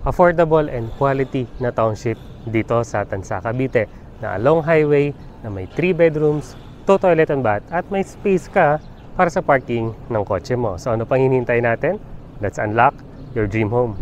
affordable and quality na township dito sa Tansa, Cavite, na along highway na may 3 bedrooms, 2 toilet and bath at may space ka para sa parking ng kotse mo. So ano pang hinihintay natin? Let's unlock your dream home.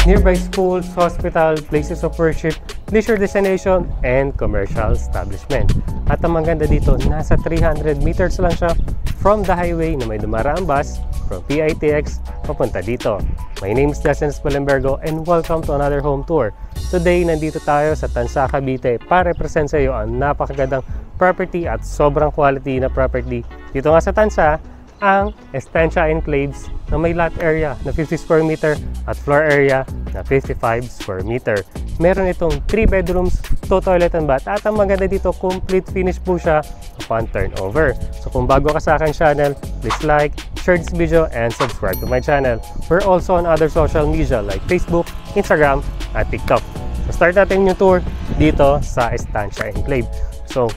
Nearby schools, hospital, places of worship, leisure destination, and commercial establishment. At ang maganda dito, nasa 300 meters lang siya from the highway na may dumaraang bus from PITX papunta dito. My name is Dustin Spolembergo and welcome to another home tour. Today, nandito tayo sa Tansa, Cavite para represent sa iyo ang napakagandang property at sobrang quality na property dito nga sa Tansa, ang Estancia Enclaves na may lot area na 50 square meter at floor area na 55 square meter. Meron itong 3 bedrooms, 2 toilet and bath at ang maganda dito, complete finish po siya upon turnover. So kung bago ka sa akin channel, please like, share this video and subscribe to my channel. We're also on other social media like Facebook, Instagram at TikTok. So start natin yung tour dito sa Estancia Enclave. So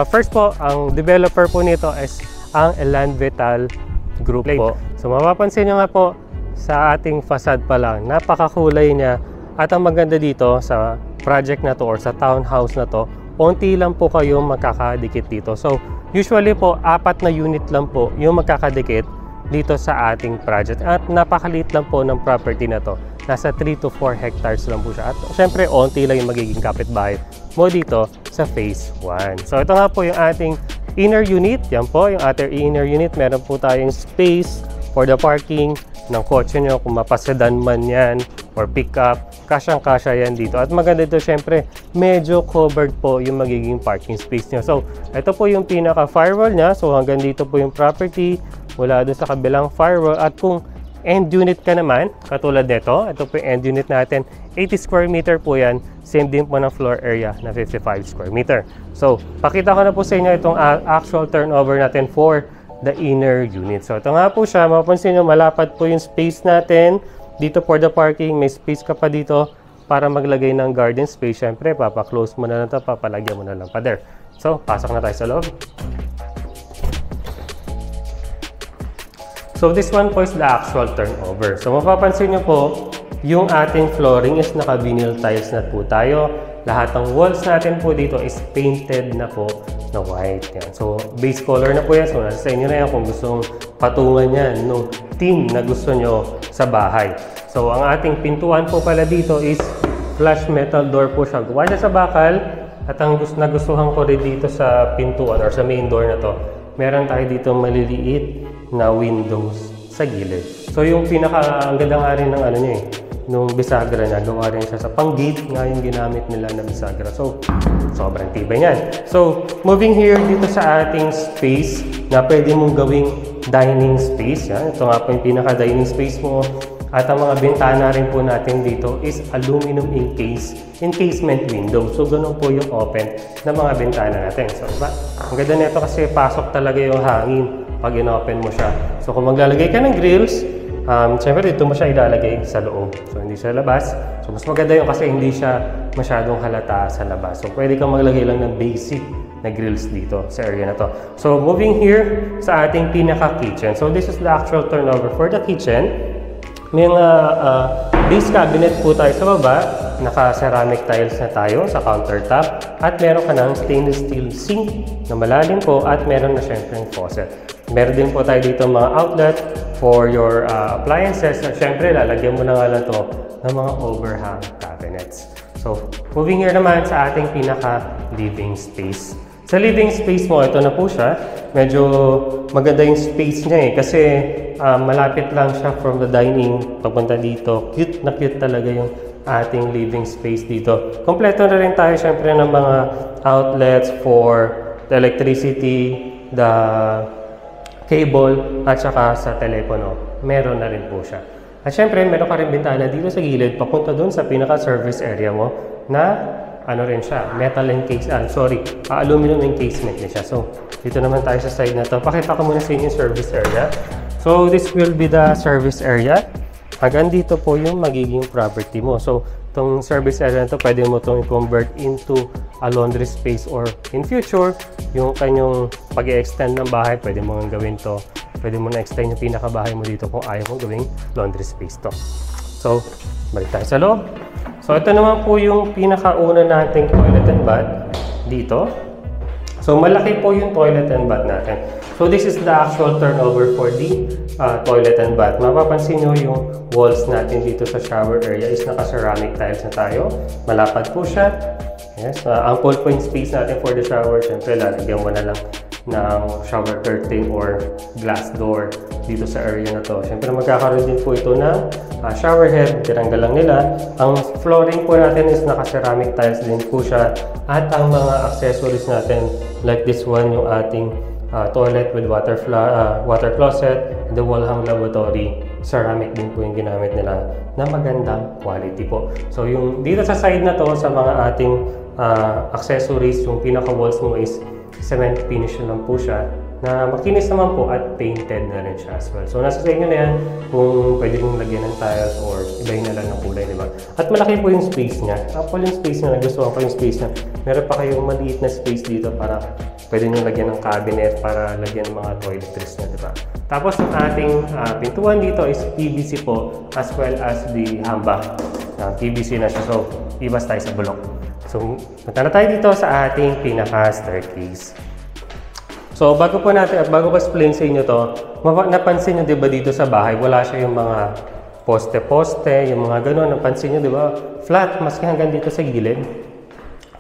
first po, ang developer po nito is ang Elan Vital Group po. So mapapansin nyo nga po sa ating facade pa lang, napakakulay niya. At ang maganda dito sa project na to or sa townhouse na to, onti lang po kayong magkakadikit dito. So usually po, 4 na unit lang po yung magkakadikit dito sa ating project. At napakaliit lang po ng property na to. Nasa 3 to 4 hectares lang po siya. At syempre, onti lang yung magiging kapitbahay mo dito sa phase 1. So ito nga po yung ating inner unit. Yan po yung ating inner unit. Meron po tayong space for the parking ng kotse nyo. Kung mapasedan man yan or pick up, kasyang-kasya yan dito. At maganda ito, syempre, medyo covered po yung magiging parking space nyo. So ito po yung pinaka-firewall nya. So hanggang dito po yung property. Wala doon sa kabilang firewall. At kung end unit ka naman, katulad nito, ito po yung end unit natin, 80 square meter po yan, same din po ng floor area na 55 square meter. So, pakita ko na po sa inyo itong actual turnover natin for the inner unit. So, ito nga po siya, mapapansin nyo, malapad po yung space natin, dito for the parking, may space ka pa dito para maglagay ng garden space. Siyempre, papaklose mo na lang ito, papalagyan mo na lang pa there. So, pasok na tayo sa loob. So this one po is the actual turnover. So mapapansin nyo po, yung ating flooring is naka-vinyl tiles na po tayo. Lahat ng walls natin po dito is painted na po na white. Yan. So base color na po yan. So nasa inyo na yan kung gusto patungan yan nung theme na gusto nyo sa bahay. So ang ating pintuan po pala dito is flush metal door po siya. Gawa siya sa bakal. At ang nagustuhan ko rin dito sa pintuan or sa main door na to, meron tayo dito maliliit na windows sa gilid. So yung ang ganda nga rin ng ano niya nung bisagra niya, gawa rin siya sa pang-gate nga yung ginamit nila na bisagra. So sobrang tibay niyan. So moving here dito sa ating space na pwede mong gawing dining space. Yan. Ito nga po yung pinaka-dining space mo. At ang mga bintana rin po natin dito is aluminum encasement window. So ganun po yung open na mga bintana natin. So diba? Ang ganda nito kasi pasok talaga yung hangin pag in-open mo siya. So kung maglalagay ka ng grills, syempre dito mo siya ilalagay sa loob. So hindi siya labas. So mas maganda yun kasi hindi siya masyadong halata sa labas. So pwede kang maglagay lang ng basic na grills dito sa area na to. So moving here sa ating pinaka-kitchen. So this is the actual turnover for the kitchen. May mga base cabinet po tayo sa baba. Naka-ceramic tiles na tayo sa countertop. At meron ka ng stainless steel sink na malalim po at meron na syempre yung faucet. Meron din po tayo dito mga outlet for your appliances. At syempre, lalagyan mo na nga lang to ng mga overhang cabinets. So, moving here naman sa ating pinaka-living space. Sa living space mo, ito na po siya. Medyo maganda yung space niya kasi malapit lang siya from the dining papunta dito. Cute na cute talaga yung ating living space dito. Kompleto na rin tayo syempre ng mga outlets for the electricity, the cable, at saka sa telepono. Meron na rin po siya. At syempre, meron ka rin bintana dito sa gilid papunta dun sa pinaka-service area mo na ano rin siya, metal aluminum encasement din siya. So, dito naman tayo sa side na to. Pakita ko muna sa inyo yung service area. So, this will be the service area. Hanggang dito po yung magiging property mo. So, itong service area na to, pwede mo itong i-convert into a laundry space, or in future, yung kanyang pag-i-extend ng bahay, pwede mo nga gawin to. Pwede mo na-extend yung pinakabahay mo dito kung ayaw mo gawing laundry space to. So, balik tayo sa loob. So, ito naman po yung pinakauna nating toilet and bath dito. So, malaki po yung toilet and bath natin. So, this is the actual turnover for the toilet and bath. Mapapansin nyo yung walls natin dito sa shower area is naka-ceramic tiles na tayo. Malapad po siya. Yes, ample po yung space natin for the shower. Siyempre, lalagyan mo na lang ng shower curtain or glass door dito sa area na to. Siyempre, magkakaroon din po ito ng shower head. Tiranggal lang nila. Ang flooring po natin is naka-ceramic tiles din po siya. At ang mga accessories natin, like this one, yung ating toilet with water closet, the wall hang lavatory, ceramic din po yung ginamit nila na magandang quality po. So yung dito sa side na to, sa mga ating accessories, yung pinaka walls mo is cement finish lang po siya, na makinis naman po at painted na rin siya as well. So nasa sa inyo na yan kung pwede mong lagyan ng tiles or ibahin na lang ng kulay, di ba? At malaki po yung space niya. Actually yung space niya, nagustuhan ko yung space niya. Meron pa kayong maliit na space dito para pwede nyo lagyan ng cabinet para lagyan ng mga toiletries niya, di ba? Tapos ang ating pintuan dito is PVC po, as well as the hamba. PVC na siya, so ibas tayo sa bulok. So punta na tayo dito sa ating pinaka-staircase. So bago ko explain sa inyo to, napansin nyo diba dito sa bahay, wala siya yung mga poste-poste, yung mga gano'n, napansin nyo diba, flat, maski hanggang dito sa gilid.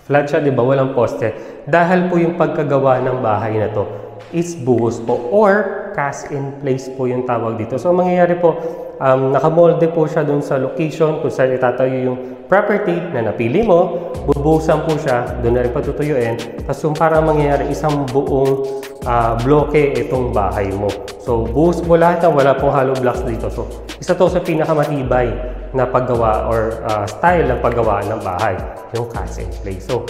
Flat siya diba, walang poste. Dahil po yung pagkagawa ng bahay na to is buhos po, or cast in place po yung tawag dito. So mangyayari po, nakamolde po siya dun sa location kung saan itatayo yung property na napili mo, bubuhusan po siya, doon na rin patutuyuin. Tapos yung parang mangyayari isang buong bloke itong bahay mo. So buhos mo lahat, wala pong hollow blocks dito. So isa to sa pinakamatibay na paggawa or style ng paggawa ng bahay, yung cast in place. So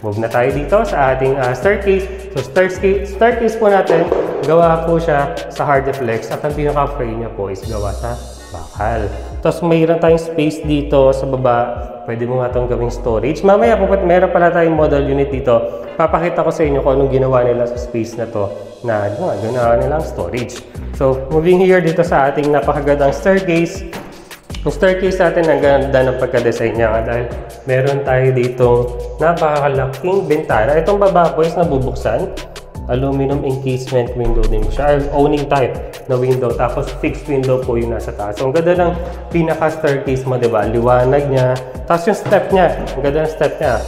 move na tayo dito sa ating staircase. So staircase po natin, gawa po siya sa Hardeflex, at ang pinaka-frame niya po is gawa sa bakal. Tapos mayroon tayong space dito sa baba. Pwede mo nga itong gawing storage. Mamaya po, meron pala tayong model unit dito. Papakita ko sa inyo kung anong ginawa nila sa space na to, na ginawa nilang storage. So moving here dito sa ating napakagandang staircase. Yung staircase natin, ang ganda ng pagka-design niya dahil meron tayo ditong napakalaking bintana. Itong baba po is nabubuksan. Aluminum encasement window din siya. Owning type na window. Tapos fixed window po yung nasa taas. So ang ganda ng pinaka-staircase mo, diba? Liwanag niya. Tapos yung step niya. Ang ganda ng step niya.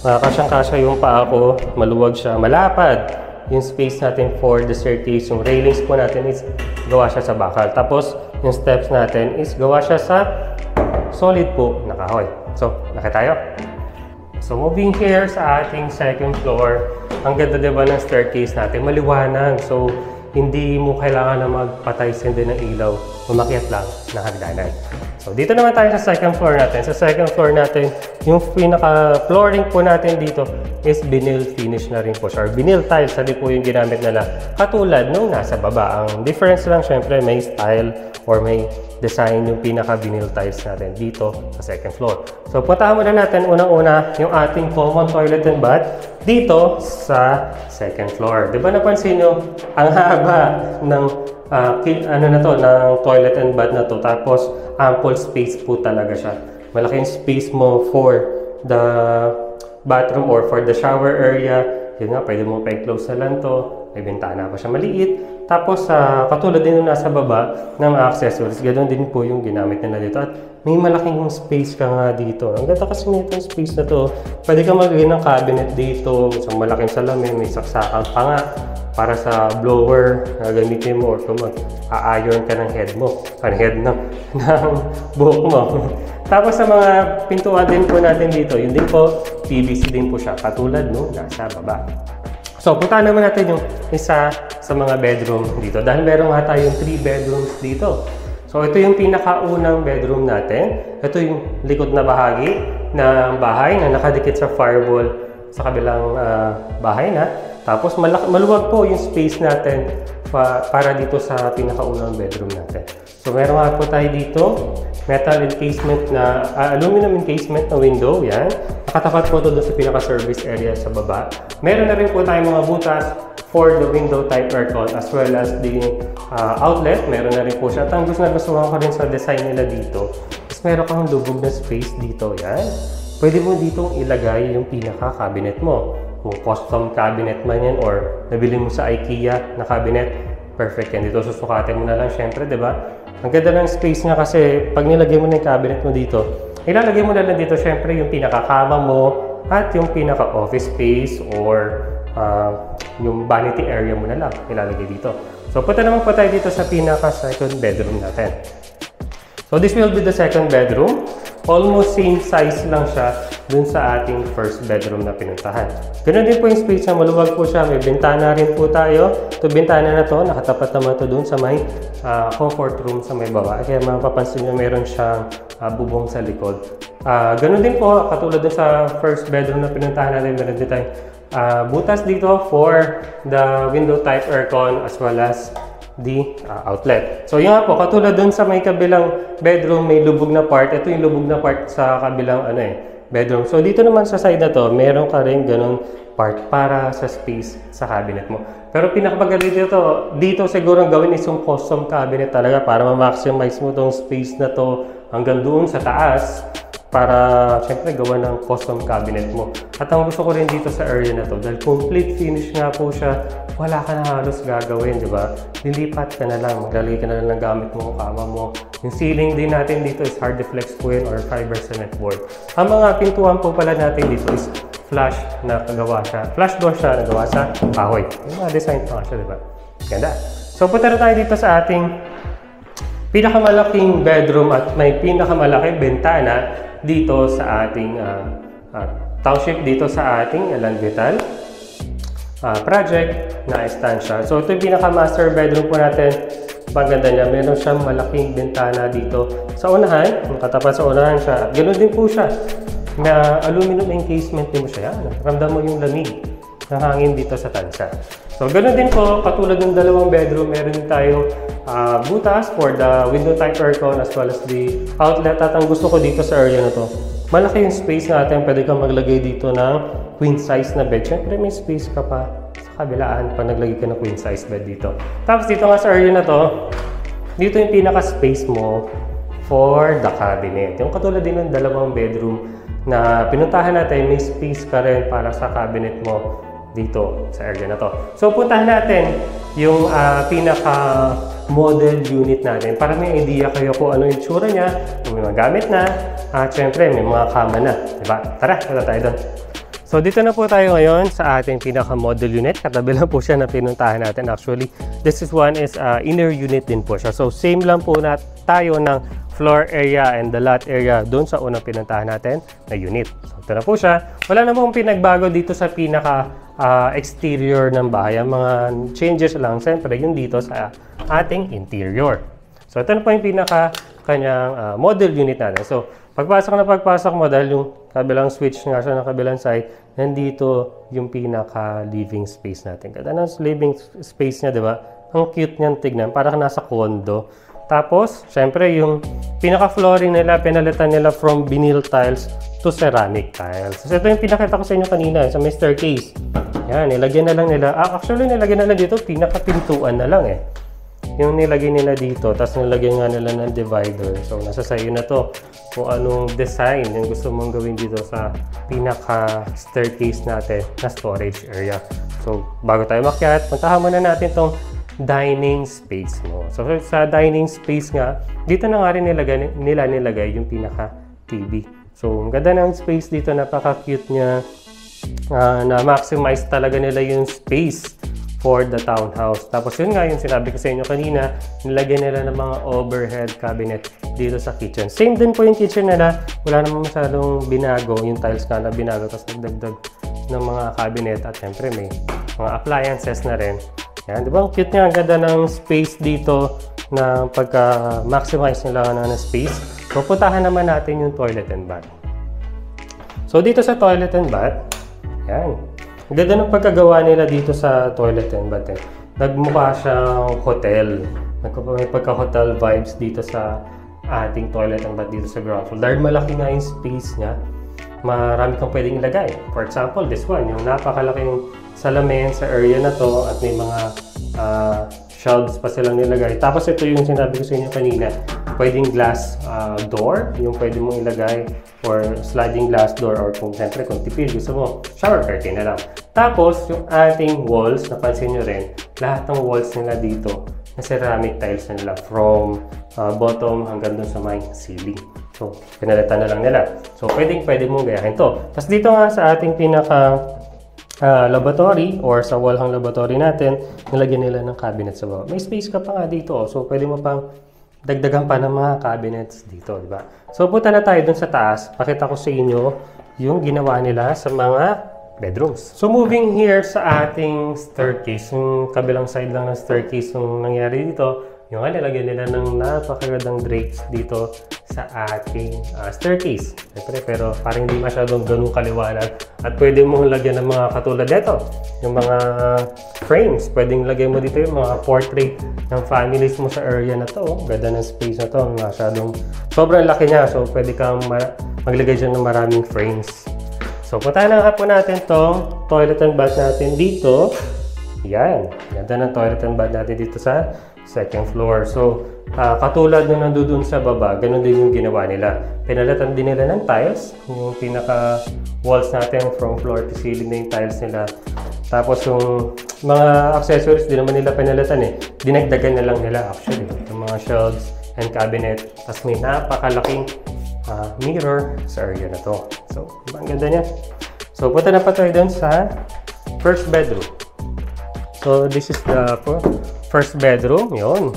Kasyang-kasya yung paa ko. Maluwag siya. Malapad. Yung space natin for the staircase. Yung railings po natin is gawa siya sa bakal. Tapos yung steps natin is gawa siya sa solid po na kahoy. So, laki tayo. So, moving here sa ating second floor, ang ganda diba ng staircase natin, maliwanag. So, hindi mo kailangan na magpatay-sindi ng ilaw, umakyat lang ng hagdanan. So, dito naman tayo sa second floor natin. Sa second floor natin, yung pinaka-flooring po natin dito is vinyl finish na rin po siya. Vinyl tiles, hindi po yung ginamit nila katulad nung nasa baba. Ang difference lang, syempre, may style or may design yung pinaka-vinyl tiles natin dito sa second floor. So, puntahan muna natin unang-una yung ating common toilet and bath dito sa second floor. Diba napansin nyo, ang haba ng ng toilet and bath na to, tapos ample space po talaga siya. Malaking space mo for the bathroom or for the shower area. Yun nga, pwede mo pa-enclose na lang to. May bintana pa siya maliit. Tapos, katulad din yung nasa baba ng accessories, ganoon din po yung ginamit nila dito. At may malaking space ka nga dito. Ang ganda kasi nito yung space na to. Pwede ka maglagay ng cabinet dito, isang malaking salamin, may saksakan pa nga para sa blower na gamitin mo or kung mag-a-iron ka ng head mo, ng buhok mo. Tapos sa mga pintuan din po natin dito, yun din po, PVC din po siya, katulad no, nasa baba. So, puntahan naman natin yung isa sa mga bedroom dito. Dahil meron nga tayong 3 bedrooms dito. So, ito yung pinakaunang bedroom natin. Ito yung likod na bahagi. na bahay na nakadikit sa firewall sa kabilang bahay na. Tapos maluwag po yung space natin para dito sa pinakaunang bedroom natin. So meron nga po tayo dito, metal encasement na, aluminum encasement na window, yan. Nakatapat po ito doon sa pinaka-service area sa baba. Meron na rin po tayong mga butas for the window type aircon as well as the outlet. Meron na rin po siya. At ang gusto ko rin sa design nila dito is meron kang lubog na space dito, yan. Pwede mo ditong ilagay yung pinaka-cabinet mo. Kung custom cabinet man yan or nabili mo sa IKEA na cabinet, perfect yan. Dito susukatin mo na lang syempre, di ba? Ang ganda ng space nga kasi pag nilagay mo na yung cabinet mo dito, ilalagay mo na lang dito syempre yung pinaka-kama mo at yung pinaka-office space or yung vanity area mo na lang ilalagay dito. So punta naman po tayo dito sa pinaka-second bedroom natin. So this will be the second bedroom. Almost same size lang siya dun sa ating first bedroom na pinuntahan. Ganun din po yung space na maluwag po siya. May bintana rin po tayo. Ito bintana na to, nakatapat naman to dun sa may comfort room sa may baba. Kaya mapapansin nyo meron siyang bubong sa likod. Ganun din po, katulad dun sa first bedroom na pinuntahan natin, meron din tayong butas dito for the window type aircon as well as the outlet. So yun nga po, katulad dun sa may kabilang bedroom, may lubog na part. Ito yung lubog na part sa kabilang bedroom. So dito naman sa side na to, meron ka rin ganun part para sa space sa cabinet mo. Pero pinakamaganda dito siguro ang gawin is yung custom cabinet talaga para ma-maximize mo tong space na to hanggang doon sa taas para syempre gawa ng custom cabinet mo. At ang gusto ko rin dito sa area na to, dahil complete finish nga po siya, wala ka na halos gagawin, di ba? Lilipat ka na lang, maglalagay ka na lang ng gamit mo, kama mo. Yung ceiling din natin dito is hard deflex po yun or fiber cement board. Ang mga pintuan po pala natin dito is flush na nagawa siya. Flush door siya nagawa sa kahoy. Yung mga design pa siya, di ba? Ganda. So punta na tayo dito sa ating pinakamalaking bedroom at may pinakamalaking bintana dito sa ating township, dito sa ating Elan Vital project na estansya. So ito yung pinaka-master bedroom po natin. Maganda niya, meron siyang malaking bintana dito sa unahan, katapat sa unahan siya. Ganoon din po siya, na aluminum encasement din mo siya. Ramdam mo yung lamig ng hangin dito sa tansya. So ganoon din po, katulad ng dalawang bedroom, meron tayong butas for the window type aircon as well as the outlet. At ang gusto ko dito sa area na to, malaki yung space natin. Pwede kang maglagay dito ng queen size na bed. Siyempre may space ka pa sa kabilaan pag naglagay ka ng queen size bed dito. Tapos dito nga sa area na to, dito yung pinaka space mo for the cabinet. Yung katulad din ng dalawang bedroom na pinuntahan natin, may space ka rin para sa cabinet mo dito sa area na to. So puntahan natin yung pinaka model unit natin para may idea kayo kung ano yung tsura niya, kung may mga gamit na, at syempre may mga kama na, diba? Tara, punta tayo doon. So dito na po tayo ngayon sa ating pinaka model unit. Katabi lang po siya na pinuntahan natin. Actually, this one is inner unit din po siya. So same lang po na tayo ng floor area and the lot area doon sa unang pinuntahan natin na unit. So ito na po siya. Wala na pong pinagbago dito sa pinaka exterior ng bahay. Ang mga changes lang, siyempre, yung dito sa ating interior. So, ito na po yung pinaka kanyang model unit natin. So, pagpasok mo dahil yung kabilang switch nga siya ng kabilang side, nandito yung pinaka living space natin. Ganda ng living space niya, di ba? Ang cute niyan tignan, parang nasa condo. Tapos, syempre, yung pinaka-flooring nila, pinalitan nila from vinyl tiles to ceramic tiles. So, ito yung pinakita ko sa inyo kanina, sa may staircase. Yan, nilagyan na lang nila. Actually, nilagyan na lang dito, pinaka-pintuan na lang Yung nilagay nila dito, tapos nilagyan nga nila ng divider. So, nasa sayo na to kung anong design yung gusto mong gawin dito sa pinaka-staircase natin na storage area. So, bago tayo makyat, puntahan muna natin tong dining space mo. So, sa dining space nga, dito na nga rin nilagay yung pinaka-TV. So, ang ganda ng space dito, napaka-cute niya. Na-maximize talaga nila yung space for the townhouse. Tapos yun nga yung sinabi ko sa inyo kanina, nilagyan nila ng mga overhead cabinet dito sa kitchen. Same din po yung kitchen nila. Wala namang masyadong binago. Yung tiles nga na binago. Tapos nagdagdag ng mga cabinet. At syempre may mga appliances na rin. Yan, di ba? Ang cute niya. Ang ganda ng space dito na pagka-maximize nila ng space. Pupuntahan naman natin yung toilet and bath. So dito sa toilet and bath, yan. Ang ganda ng pagkagawa nila dito sa toilet and bath eh. Nagmukha siyang hotel. May pagka-hotel vibes dito sa ating toilet and bath dito sa ground floor. Dahil malaki nga yung space niya, marami kang pwedeng ilagay. For example, this one, yung napakalaking salamin sa area na to at may mga shelves pa silang nilagay. Tapos ito yung sinabi ko sa inyo kanina, pwedeng glass door, yung pwede mong ilagay, or sliding glass door, or kung siyempre kung tipid gusto mo, shower curtain na lang. Tapos yung ating walls, napansin nyo rin, lahat ng walls nila dito na ceramic tiles na nila from bottom hanggang dun sa may ceiling. So, pinalitan na lang nila. So, pwede mong gayahin to. Tapos dito nga sa ating pinaka laboratory or sa wall hang laboratory natin, nilagyan nila ng cabinet sa baba. May space ka pa nga dito. So, pwede mo pang dagdagan pa ng mga cabinets dito, di ba? So, punta na tayo dun sa taas. Pakita ko sa inyo yung ginawa nila sa mga bedrooms. So, moving here sa ating staircase, yung kabilang side lang ng staircase yung nangyari dito, yung nilagyan nila ng napakagandang drapes dito sa ating staircase. Siyempre, pero parang hindi masyadong ganun kaliwanag. At pwede mong lagyan ng mga katulad dito. Yung mga frames. Pwedeng lagyan mo dito yung mga portrait ng families mo sa area na to. Ganda ng space na to. Masyadong sobrang laki niya. So, pwede kang maglagay dyan ng maraming frames. So, puntahan na nga po natin tong toilet and bath natin dito. Yan. Ganda ng toilet and bath natin dito sa second floor. So, katulad nung nandun sa baba, ganun din yung ginawa nila. Pinalitan din nila ng tiles. Yung pinaka walls natin from floor to ceiling na yung tiles nila. Tapos yung mga accessories, di naman nila pinalitan eh. Dinagdagan na lang nila actually. Yung mga shelves and cabinet. Tapos may napakalaking mirror sa area na to. So, ang ganda niya. So, punta na pa tayo dun sa first bedroom. So, this is the first bedroom. Yun.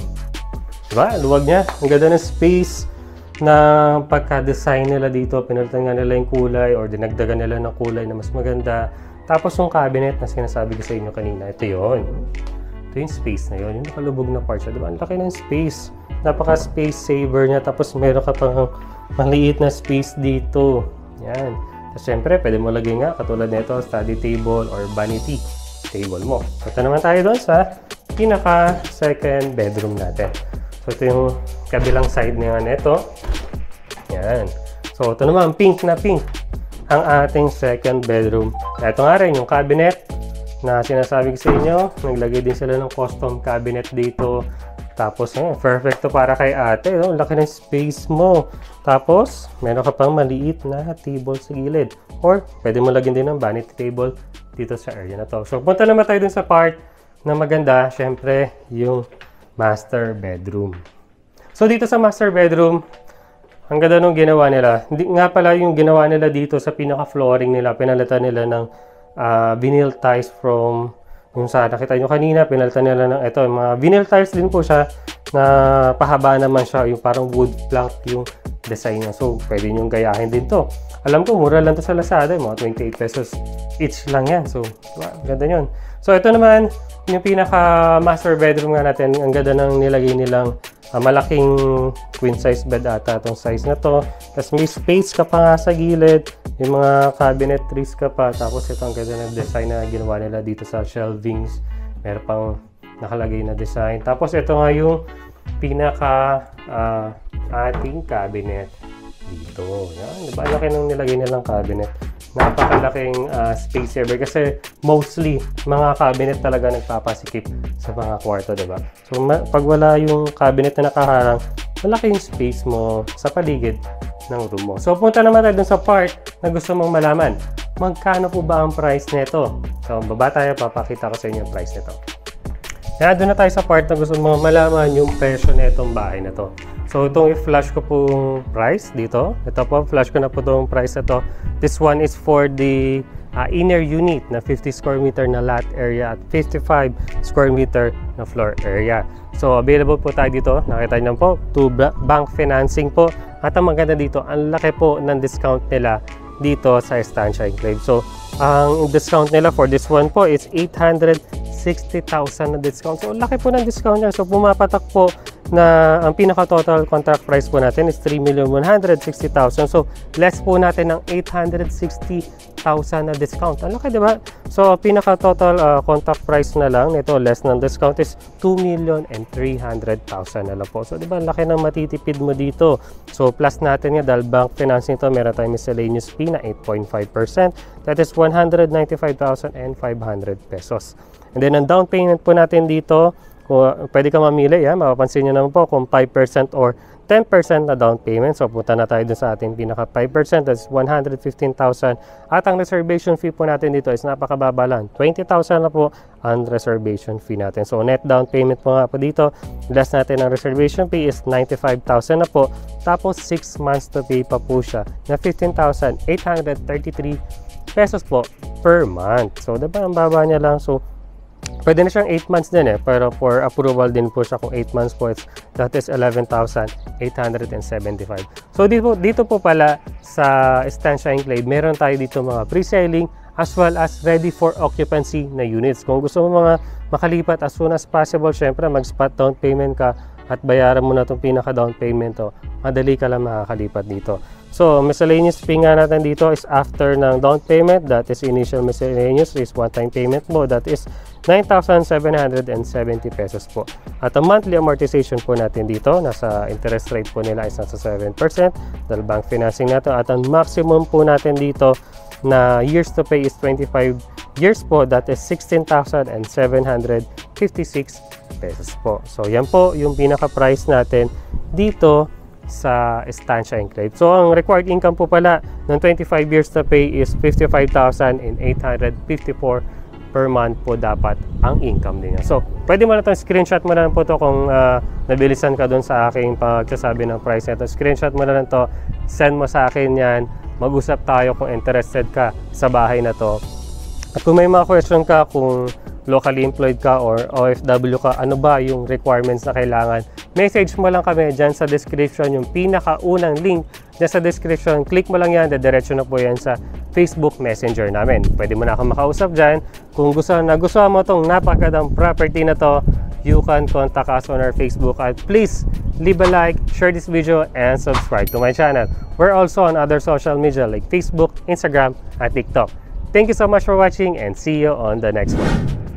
Diba? Luwag niya. Ang ganda ng space na pagka-design nila dito. Pinalitan nga nila yung kulay or dinagdagan nila ng kulay na mas maganda. Tapos yung cabinet na sinasabi ko sa inyo kanina. Ito yun. Ito yung space na yun. Yung nakalubog na part siya. Diba? Ang laki ng space. Napaka-space saver niya. Tapos meron ka pang maliit na space dito. Yan. Tapos syempre, pwede mo lagay nga katulad nito, study table or vanity table mo. So, ito naman tayo doon sa pinaka second bedroom natin. So, ito yung kabilang side niya nito. Yan. So, ito naman, pink na pink ang ating second bedroom. Ito nga rin, yung cabinet na sinasabi ko sa inyo. Naglagay din sila ng custom cabinet dito. Tapos, perfecto para kay ate. Oh, laki ng space mo. Tapos, meron ka pang maliit na table sa gilid. Or, pwede mo lagyan din ng vanity table dito sa area na to. So, punta naman tayo dun sa part na maganda. Syempre, yung master bedroom. So, dito sa master bedroom, ang ganda nung ginawa nila. Hindi nga pala yung ginawa nila dito sa pinaka-flooring nila. Pinalitan nila ng vinyl tiles from yung sa nakita nyo kanina. Pinalitan nila ng ito. Mga vinyl tiles din po siya na pahaba naman siya. Yung parang wood plank yung design niya. So, pwede nyo gayahin din to. Alam ko, mura lang to sa Lazada. Mga 28 pesos each lang yan. So, diba? Ganda yun. So, ito naman, yung pinaka-master bedroom nga natin. Ang ganda ng nilagay nilang malaking queen size bed ata itong size na to. Tapos may space ka pa nga sa gilid. Yung mga cabinetries ka pa. Tapos ito ang ganda ng design na ginawa nila dito sa shelvings. Meron pang nakalagay na design. Tapos ito nga yung pinaka ating cabinet dito. Yan. Diba? Laki nung nilagay nilang cabinet. Napakalaking space saver kasi mostly mga cabinet talaga nagpapasikip sa mga kwarto, diba? So pag wala yung cabinet na nakaharang, malaki yung space mo sa paligid ng room mo. So punta naman tayo dun sa part na gusto mong malaman. Magkano po ba ang price nito? So baba tayo, papakita ko sa inyo yung price nito. Kaya doon na tayo sa part na gusto mong malaman yung presyo na itong bahay na to. So, itong i-flash ko pong price dito. Ito po, flash ko na po itong price na to. This one is for the inner unit na 50 square meter na lot area at 55 square meter na floor area. So, available po tayo dito. Nakita niyo po, to bank financing po. At ang maganda dito, ang laki po ng discount nila dito sa Estancia Enclave. So, ang discount nila for this one po is 860,000 na discount. So, laki po ng discount niya. So, pumapatak po na ang pinaka-total contract price po natin is 3,160,000. So, less po natin ng 860,000 na discount. Ang laki, di ba? So, pinaka-total contract price na lang nito, less ng discount, is 2,300,000 na lang po. So, di ba, laki ng matitipid mo dito. So, plus natin nga, dahil bank financing to, meron tayong miscellaneous fee na 8.5%. That is 195,500 pesos. And then, ang down payment po natin dito, kung pwede ka mamili, mapapansin nyo naman po kung 5% or 10% na down payment. So, punta na tayo dun sa ating pinaka 5%, that's 115,000. At ang reservation fee po natin dito is napakababa lang, 20,000 na po ang reservation fee natin. So, net down payment po nga po dito, less natin ang reservation fee is 95,000 na po. Tapos, 6 months to pay pa po siya na 15,833 pesos po per month. So, diba, ang baba niya lang. So, pwede na siyang 8 months din pero for approval din po siya kung 8 months po, that is 11,875. So dito po pala sa Estancia Enclave, meron tayo dito mga pre-selling as well as ready for occupancy na units. Kung gusto mo mga makalipat as soon as possible, syempre mag-spot down payment ka at bayaran mo na itong pinaka down payment to, madali ka lang makakalipat dito. So, miscellaneous fee nga natin dito is after ng down payment, that is initial miscellaneous is one-time payment mo, that is 9,770 pesos po. At ang monthly amortization po natin dito, nasa interest rate po nila is nasa 7%, dahil bank financing natin. At ang maximum po natin dito na years to pay is 25 years po, that is 16,756 pesos po. So, yan po yung pinaka-price natin dito sa Estancia Enclave. So, ang required income po pala ng 25 years to pay is 55,854 per month po dapat ang income din niya. So, pwede mo na itong screenshot mo na lang po ito kung nabilisan ka doon sa aking pagsasabi ng price nito. Screenshot mo na lang to, send mo sa akin yan, mag-usap tayo kung interested ka sa bahay na to. At kung may mga question ka kung locally employed ka or OFW ka, ano ba yung requirements na kailangan, message mo lang kami dyan sa description, yung pinakaunang link dyan sa description. Click mo lang yan, diretso na po yan sa Facebook Messenger namin. Pwede mo na akong makausap dyan. Kung nagustuhan mo itong napakagandang property na to, you can contact us on our Facebook. At please, leave a like, share this video, and subscribe to my channel. We're also on other social media like Facebook, Instagram, and TikTok. Thank you so much for watching and see you on the next one.